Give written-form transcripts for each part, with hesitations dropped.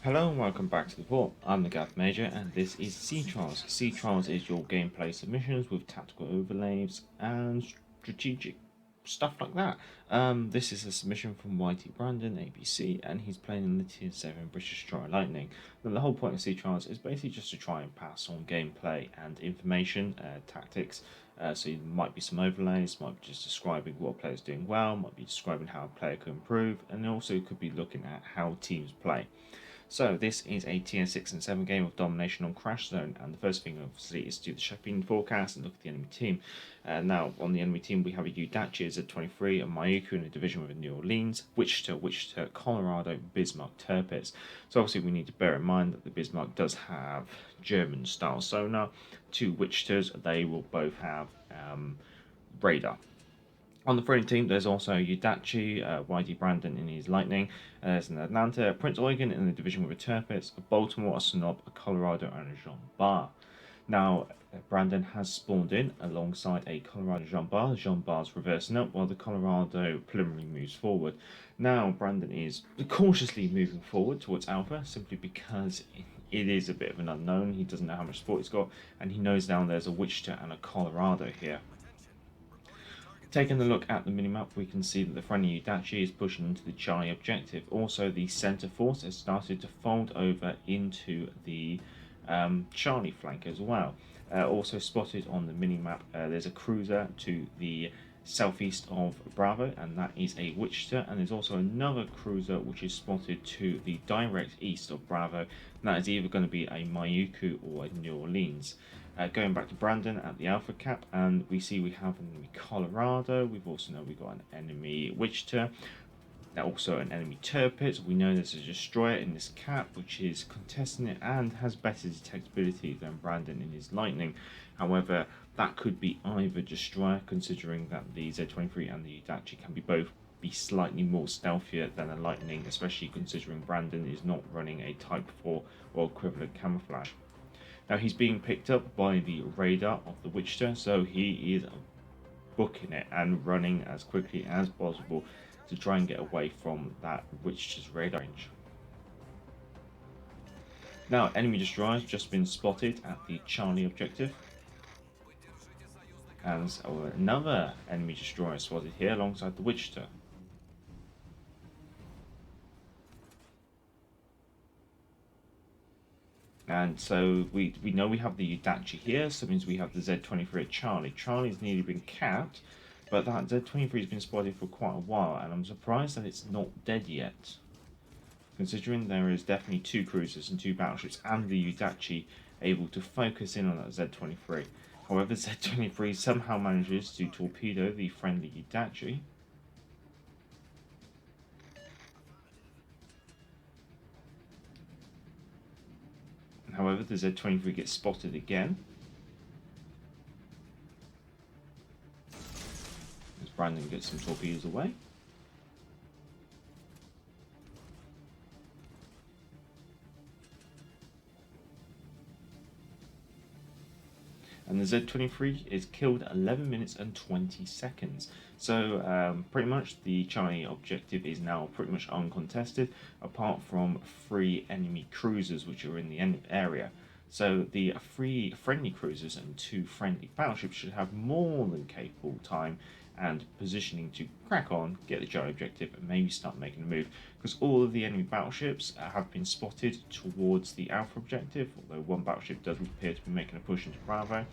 Hello and welcome back to the port. I'm the Gav Major and this is Sea Trials. Sea Trials is your gameplay submissions with tactical overlays and strategic stuff like that. This is a submission from YTBrandonABC and he's playing in the Tier 7 British Destroyer Lightning. Now, the whole point of Sea Trials is basically just to try and pass on gameplay and information, tactics. So there might be some overlays, might be just describing what a player's doing well, might be describing how a player can improve, and also could be looking at how teams play. So this is a tier 6 and 7 game of domination on Crash Zone, and the first thing obviously is to do the shipping forecast and look at the enemy team. Now on the enemy team we have a Udachi as a 23, a Mayuku in a division with a New Orleans, Wichita, Colorado, Bismarck, Tirpitz. So obviously we need to bear in mind that the Bismarck does have German style sonar. Two Wichitas, they will both have radar. On the friendly team, there's also Udachi, YD Brandon in his Lightning, there's an Atlanta, Prince Eugen in the division with a Tirpitz, a Baltimore, a Snob, a Colorado, and a Jean Bar. Now, Brandon has spawned in alongside a Colorado Jean Bar. Jean Bar's reversing up while the Colorado preliminary moves forward. Now, Brandon is cautiously moving forward towards Alpha simply because it is a bit of an unknown. He doesn't know how much support he's got, and he knows down there's a Wichita and a Colorado here. Taking a look at the minimap, we can see that the friendly Udachi is pushing into the Charlie objective. Also, the center force has started to fold over into the Charlie flank as well. Also spotted on the minimap, there's a cruiser to the southeast of Bravo, and that is a Wichita, and there's also another cruiser which is spotted to the direct east of Bravo, and that is either going to be a Mayuku or a New Orleans. Going back to Brandon at the Alpha Cap, and we see we have an enemy Colorado. We've also know we've got an enemy Wichita, also an enemy Tirpitz. We know there's a destroyer in this cap which is contesting it and has better detectability than Brandon in his Lightning. However, that could be either destroyer, considering that the Z23 and the Udachi can be slightly more stealthier than a Lightning, especially considering Brandon is not running a Type 4 or equivalent camouflage. Now he's being picked up by the radar of the Wichita, so he is booking it and running as quickly as possible to try and get away from that Wichita's radar range. Now, enemy destroyer has just been spotted at the Charlie objective, and another enemy destroyer spotted here alongside the Wichita. And so we know we have the Udachi here, so it means we have the Z23 at Charlie. Charlie's nearly been capped, but that Z23 has been spotted for quite a while, and I'm surprised that it's not dead yet, considering there is definitely two cruisers and two battleships and the Udachi able to focus in on that Z23. However, Z23 somehow manages to torpedo the friendly Udachi. However, the Z23 gets spotted again, as Brandon gets some torpedoes away. And the Z23 is killed at 11 minutes and 20 seconds. So pretty much the Charlie objective is now pretty much uncontested, apart from 3 enemy cruisers which are in the area. So the 3 friendly cruisers and 2 friendly battleships should have more than capable time and positioning to crack on, get the Charlie objective, and maybe start making a move, because all of the enemy battleships have been spotted towards the Alpha objective, although one battleship does appear to be making a push into Bravo.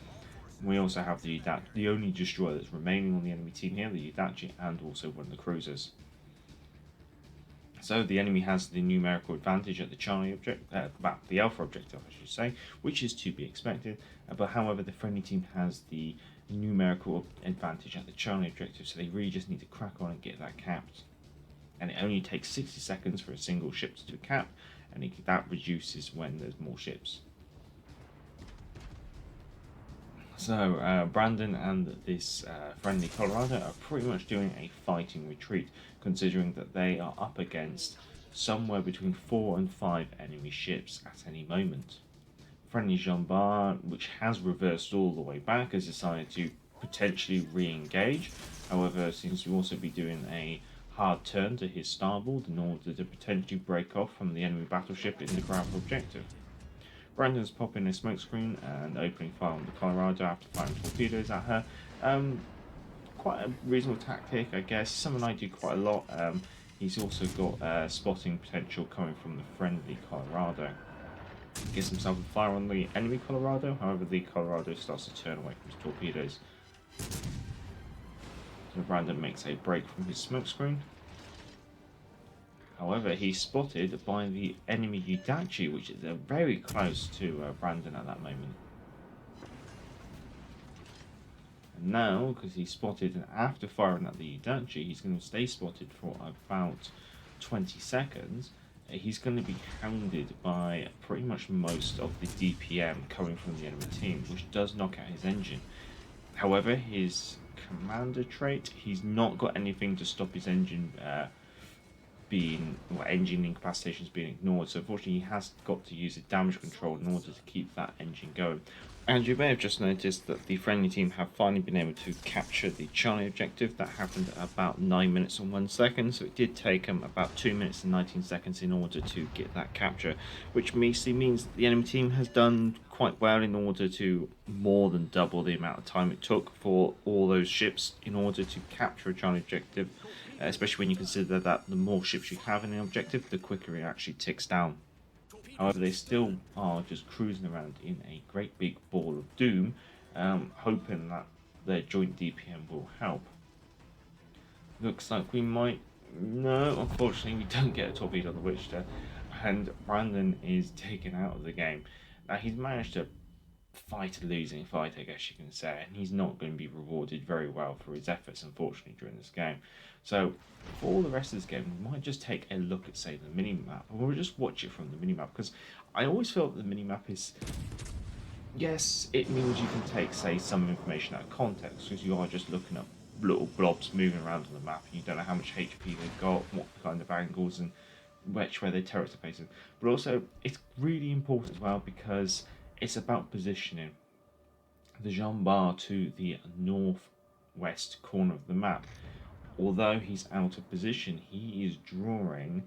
We also have the Udachi, the only destroyer that's remaining on the enemy team here, the Udachi, and also one of the cruisers. So the enemy has the numerical advantage at the Charlie object, the Alpha objective, I should say, which is to be expected. But however, the friendly team has the numerical advantage at the Charlie objective, so they really just need to crack on and get that capped. And it only takes 60 seconds for a single ship to do a cap, and that reduces when there's more ships. So Brandon and this friendly Colorado are pretty much doing a fighting retreat, considering that they are up against somewhere between 4 and 5 enemy ships at any moment. Friendly Jean Bar, which has reversed all the way back, has decided to potentially re-engage. However, seems to also be doing a hard turn to his starboard in order to potentially break off from the enemy battleship in the Bravo objective. Brandon's popping a smokescreen and opening fire on the Colorado after firing torpedoes at her. Quite a reasonable tactic, I guess. Something I do quite a lot. He's also got spotting potential coming from the friendly Colorado. Gets himself a fire on the enemy Colorado, however the Colorado starts to turn away from his torpedoes. So Brandon makes a break from his smokescreen. However, he's spotted by the enemy Udachi, which is very close to Brandon at that moment. And now, because he's spotted, and after firing at the Udachi, he's going to stay spotted for about 20 seconds. He's going to be hounded by pretty much most of the DPM coming from the enemy team, which does knock out his engine. However, his commander trait, he's not got anything to stop his engine engine incapacitations being ignored, so unfortunately he has got to use a damage control in order to keep that engine going. And you may have just noticed that the friendly team have finally been able to capture the Charlie objective. That happened at about 9 minutes and 1 second, so it did take them about 2 minutes and 19 seconds in order to get that capture, which basically means that the enemy team has done quite well in order to more than double the amount of time it took for all those ships in order to capture a Charlie objective, especially when you consider that the more ships you have in the objective, the quicker it actually ticks down. However, they still are just cruising around in a great big ball of doom, hoping that their joint DPM will help. Looks like we might... No, unfortunately we don't get a torpedo on the Wichita, and Brandon is taken out of the game. Now, he's managed to fight a losing fight, I guess you can say, and he's not going to be rewarded very well for his efforts, unfortunately, during this game. So, for the rest of this game, we might just take a look at, say, the mini-map, and we'll just watch it from the mini-map, because I always feel that the mini-map is... Yes, it means you can take, say, some information out of context, because you are just looking at little blobs moving around on the map, and you don't know how much HP they've got, what kind of angles, and which way their turrets are facing. But also, it's really important as well, because it's about positioning. The Jean Bar to the northwest corner of the map, although he's out of position, he is drawing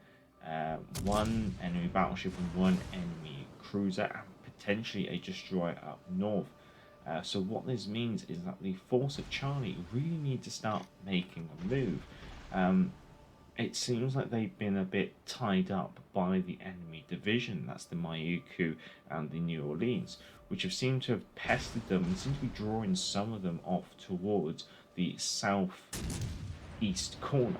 one enemy battleship and one enemy cruiser and potentially a destroyer up north. So what this means is that the force of Charlie really need to start making a move. It seems like they've been a bit tied up by the enemy division, that's the Mayuku and the New Orleans, which have seemed to have pestered them and seem to be drawing some of them off towards the southeast corner.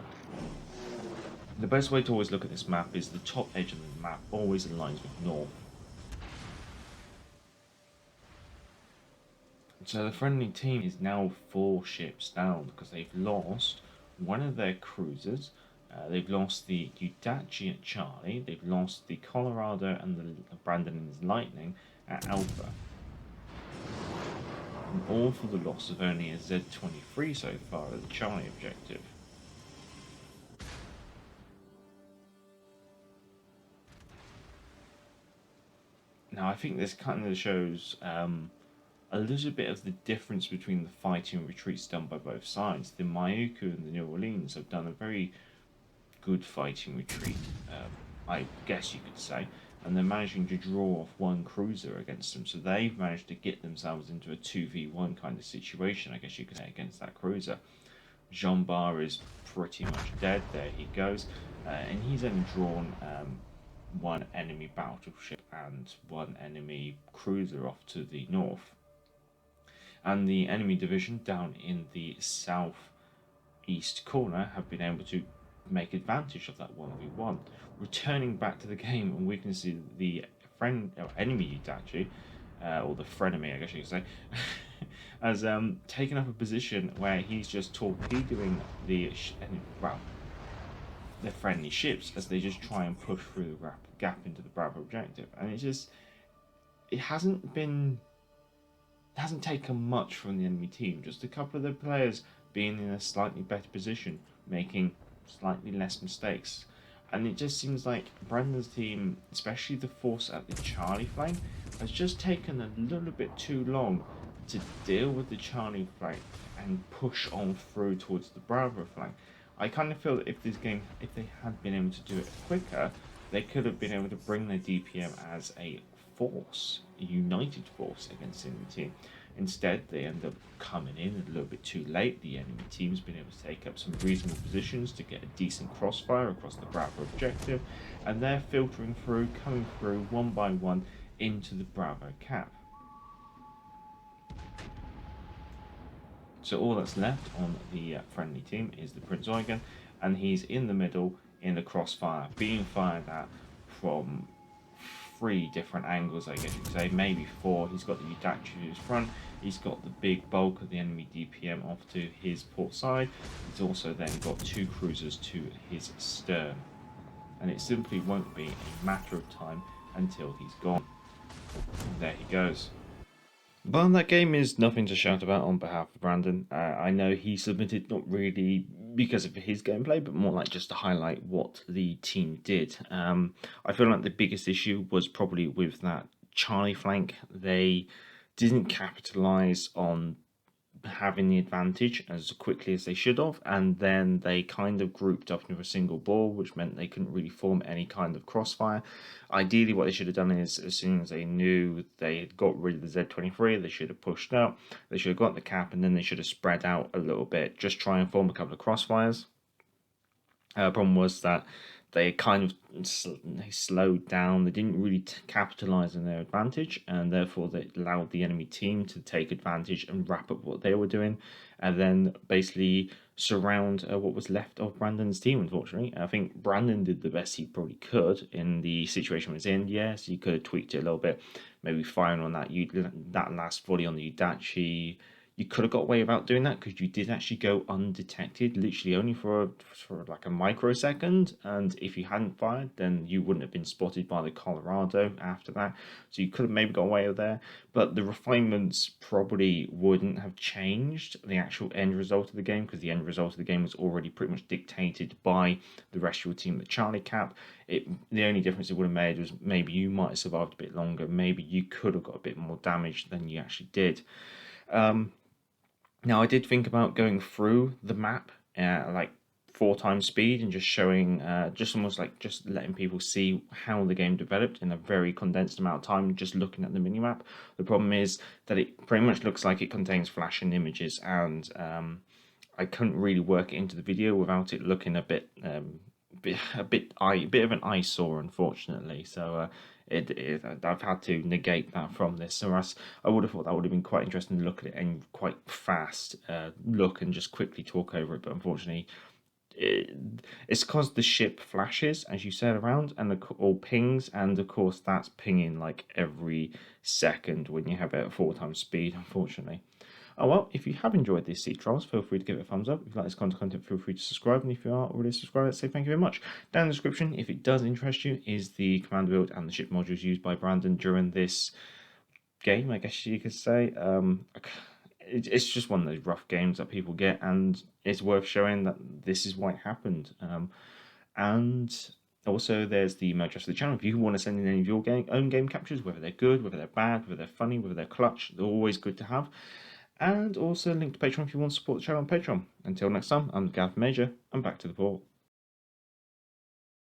The best way to always look at this map is the top edge of the map always aligns with north. So the friendly team is now 4 ships down because they've lost one of their cruisers. They've lost the Udachi at Charlie, they've lost the Colorado and the Brandon and his Lightning at Alpha. And all for the loss of only a Z-23 so far at the Charlie objective. Now I think this kind of shows a little bit of the difference between the fighting and retreats done by both sides. The Mayuku and the New Orleans have done a very good fighting retreat, I guess you could say, and they're managing to draw off one cruiser against them, so they've managed to get themselves into a 2v1 kind of situation, I guess you could say, against that cruiser. Jean Bar is pretty much dead, there he goes, and he's only drawn one enemy battleship and one enemy cruiser off to the north. And the enemy division down in the southeast corner have been able to make advantage of that 1v1. Returning back to the game, and we can see the enemy Udachi, or the frenemy I guess you could say, has taken up a position where he's just torpedoing the friendly ships as they just try and push through the gap into the Bravo objective. And it hasn't taken much from the enemy team, just a couple of the players being in a slightly better position, making slightly less mistakes. And it just seems like Brandon's team, especially the force at the Charlie flank, has just taken a little bit too long to deal with the Charlie flank and push on through towards the Bravo flank. I kind of feel that if this game, if they had been able to do it quicker, they could have been able to bring their DPM as a force, a united force against the enemy team. Instead, they end up coming in a little bit too late. The enemy team's been able to take up some reasonable positions to get a decent crossfire across the Bravo objective, and they're filtering through, coming through one by one into the Bravo cap. So all that's left on the friendly team is the Prince Eugen, and he's in the middle in the crossfire, being fired at from 3 different angles, I guess you could say, maybe 4. He's got the Udachi to his front, he's got the big bulk of the enemy DPM off to his port side, he's also then got 2 cruisers to his stern, and it simply won't be a matter of time until he's gone. And there he goes. Well, that game is nothing to shout about on behalf of Brandon. I know he submitted not really because of his gameplay, but more like just to highlight what the team did. I feel like the biggest issue was probably with that Charlie flank. They didn't capitalize on having the advantage as quickly as they should have, and then they kind of grouped up into a single ball, which meant they couldn't really form any kind of crossfire. Ideally, what they should have done is, as soon as they knew they had got rid of the Z23, they should have pushed out, they should have got the cap, and then they should have spread out a little bit, just try and form a couple of crossfires. Problem was that they kind of they slowed down. They didn't really capitalize on their advantage, and therefore they allowed the enemy team to take advantage and wrap up what they were doing, and then basically surround what was left of Brandon's team. Unfortunately, I think Brandon did the best he probably could in the situation he was in. Yes, he could have tweaked it a little bit, maybe firing on that last volley on the Udachi. You could have got away without doing that because you did actually go undetected, literally only for like a microsecond. And if you hadn't fired, then you wouldn't have been spotted by the Colorado after that. So you could have maybe got away with there. But the refinements probably wouldn't have changed the actual end result of the game, because the end result of the game was already pretty much dictated by the rest of your team, the Charlie cap. The only difference it would have made was maybe you might have survived a bit longer. Maybe you could have got a bit more damage than you actually did. Now, I did think about going through the map like 4 times speed and just showing, just almost like just letting people see how the game developed in a very condensed amount of time, just looking at the minimap. The problem is that it pretty much looks like it contains flashing images, and I couldn't really work it into the video without it looking a bit a bit of an eyesore, unfortunately. So I've had to negate that from this. So I would have thought that would have been quite interesting to look at it and quite fast look and just quickly talk over it. But unfortunately, it's because the ship flashes, as you said, around and all pings, and of course that's pinging like every second when you have it at 4 times speed, unfortunately. Oh well, if you have enjoyed this Sea Trials, feel free to give it a thumbs up. If you like this content, feel free to subscribe. And if you are already subscribed, I'd say thank you very much. Down in the description, if it does interest you, is the command build and the ship modules used by Brandon during this game, I guess you could say. It's just one of those rough games that people get, and it's worth showing that this is why it happened. And also, there's the email address of the channel. If you want to send in any of your own game captures, whether they're good, whether they're bad, whether they're funny, whether they're clutch, they're always good to have. And also a link to Patreon if you want to support the channel on Patreon. Until next time, I'm Gav Major, and back to the port.